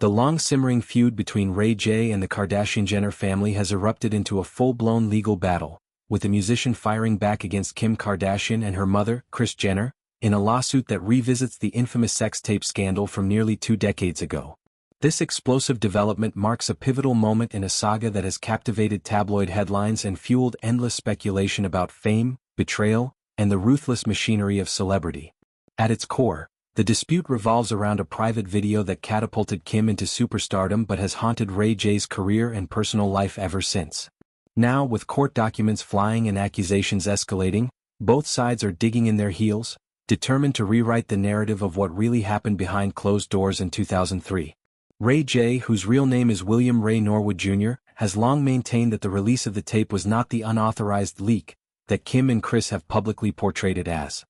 The long-simmering feud between Ray J and the Kardashian-Jenner family has erupted into a full-blown legal battle, with the musician firing back against Kim Kardashian and her mother, Kris Jenner, in a lawsuit that revisits the infamous sex tape scandal from nearly 2 decades ago. This explosive development marks a pivotal moment in a saga that has captivated tabloid headlines and fueled endless speculation about fame, betrayal, and the ruthless machinery of celebrity. At its core, the dispute revolves around a private video that catapulted Kim into superstardom but has haunted Ray J's career and personal life ever since. Now, with court documents flying and accusations escalating, both sides are digging in their heels, determined to rewrite the narrative of what really happened behind closed doors in 2003. Ray J, whose real name is William Ray Norwood Jr., has long maintained that the release of the tape was not the unauthorized leak that Kim and Kris have publicly portrayed it as.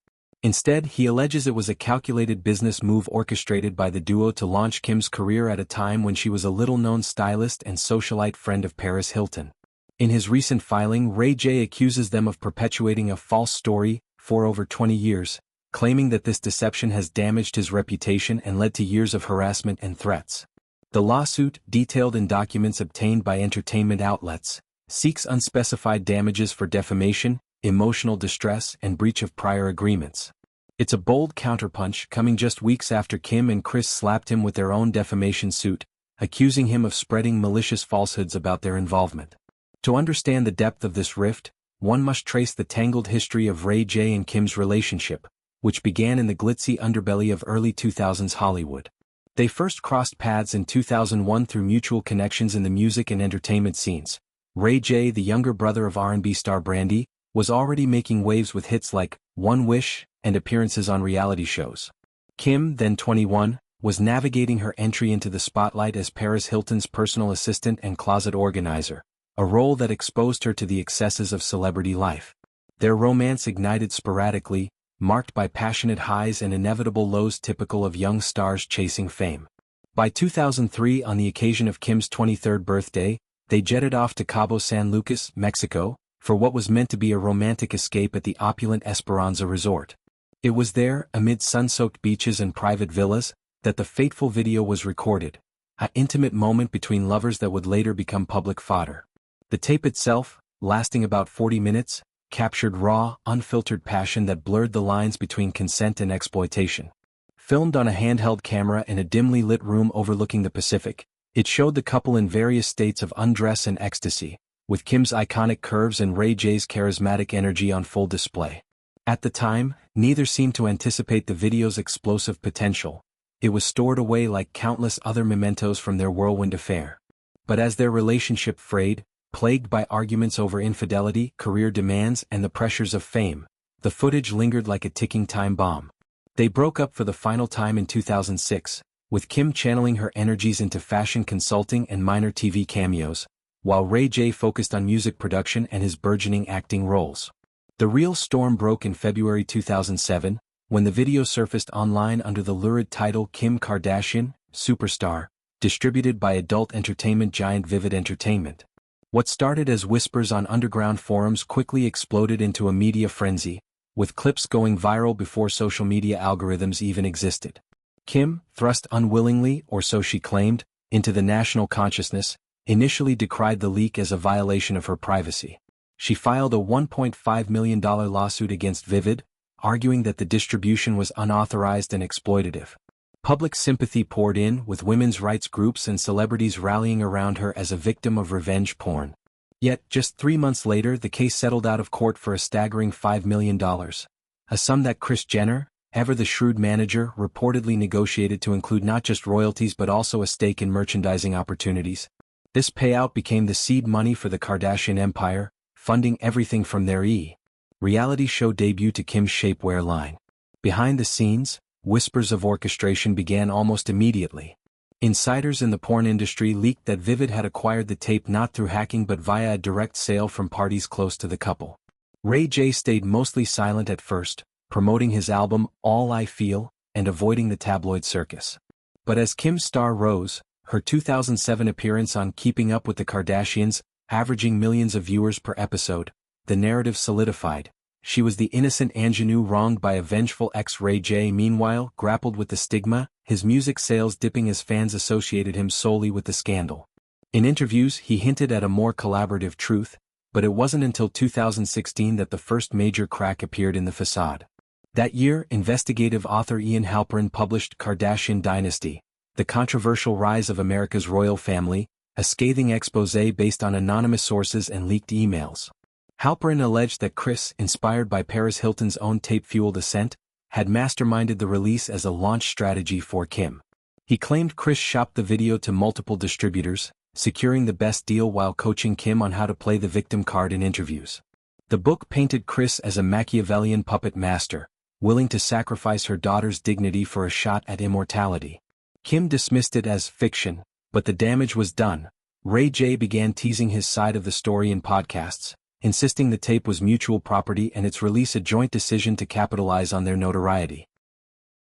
Instead, he alleges it was a calculated business move orchestrated by the duo to launch Kim's career at a time when she was a little-known stylist and socialite friend of Paris Hilton. In his recent filing, Ray J accuses them of perpetuating a false story for over 20 years, claiming that this deception has damaged his reputation and led to years of harassment and threats. The lawsuit, detailed in documents obtained by entertainment outlets, seeks unspecified damages for defamation, emotional distress, and breach of prior agreements. It's a bold counterpunch coming just weeks after Kim and Kris slapped him with their own defamation suit, accusing him of spreading malicious falsehoods about their involvement. To understand the depth of this rift, one must trace the tangled history of Ray J and Kim's relationship, which began in the glitzy underbelly of early 2000s Hollywood. They first crossed paths in 2001 through mutual connections in the music and entertainment scenes. Ray J, the younger brother of R&B star Brandy, was already making waves with hits like One Wish and appearances on reality shows. Kim, then 21, was navigating her entry into the spotlight as Paris Hilton's personal assistant and closet organizer, a role that exposed her to the excesses of celebrity life. Their romance ignited sporadically, marked by passionate highs and inevitable lows typical of young stars chasing fame. By 2003, on the occasion of Kim's 23rd birthday, they jetted off to Cabo San Lucas, Mexico, for what was meant to be a romantic escape at the opulent Esperanza Resort. It was there, amid sun-soaked beaches and private villas, that the fateful video was recorded, an intimate moment between lovers that would later become public fodder. The tape itself, lasting about 40 minutes, captured raw, unfiltered passion that blurred the lines between consent and exploitation. Filmed on a handheld camera in a dimly lit room overlooking the Pacific, it showed the couple in various states of undress and ecstasy, with Kim's iconic curves and Ray J's charismatic energy on full display. At the time, neither seemed to anticipate the video's explosive potential. It was stored away like countless other mementos from their whirlwind affair. But as their relationship frayed, plagued by arguments over infidelity, career demands, and the pressures of fame, the footage lingered like a ticking time bomb. They broke up for the final time in 2006, with Kim channeling her energies into fashion consulting and minor TV cameos, while Ray J focused on music production and his burgeoning acting roles. The real storm broke in February 2007, when the video surfaced online under the lurid title Kim Kardashian, Superstar, distributed by adult entertainment giant Vivid Entertainment. What started as whispers on underground forums quickly exploded into a media frenzy, with clips going viral before social media algorithms even existed. Kim, thrust unwillingly, or so she claimed, into the national consciousness, initially decried the leak as a violation of her privacy. She filed a $1.5 million lawsuit against Vivid, arguing that the distribution was unauthorized and exploitative. Public sympathy poured in, with women's rights groups and celebrities rallying around her as a victim of revenge porn. Yet, just 3 months later, the case settled out of court for a staggering $5 million, a sum that Kris Jenner, ever the shrewd manager, reportedly negotiated to include not just royalties but also a stake in merchandising opportunities. This payout became the seed money for the Kardashian empire, funding everything from their reality show debut to Kim's shapewear line. Behind the scenes, whispers of orchestration began almost immediately. Insiders in the porn industry leaked that Vivid had acquired the tape not through hacking but via a direct sale from parties close to the couple. Ray J stayed mostly silent at first, promoting his album All I Feel and avoiding the tabloid circus. But as Kim's star rose, her 2007 appearance on Keeping Up with the Kardashians, averaging millions of viewers per episode, the narrative solidified. She was the innocent ingenue wronged by a vengeful ex. Ray J meanwhile grappled with the stigma, his music sales dipping as fans associated him solely with the scandal. In interviews he hinted at a more collaborative truth, but it wasn't until 2016 that the first major crack appeared in the facade. That year, investigative author Ian Halperin published Kardashian Dynasty, The Controversial Rise of America's Royal Family, a scathing exposé based on anonymous sources and leaked emails. Halperin alleged that Kris, inspired by Paris Hilton's own tape-fueled ascent, had masterminded the release as a launch strategy for Kim. He claimed Kris shopped the video to multiple distributors, securing the best deal while coaching Kim on how to play the victim card in interviews. The book painted Kris as a Machiavellian puppet master, willing to sacrifice her daughter's dignity for a shot at immortality. Kim dismissed it as fiction, but the damage was done. Ray J began teasing his side of the story in podcasts, insisting the tape was mutual property and its release a joint decision to capitalize on their notoriety.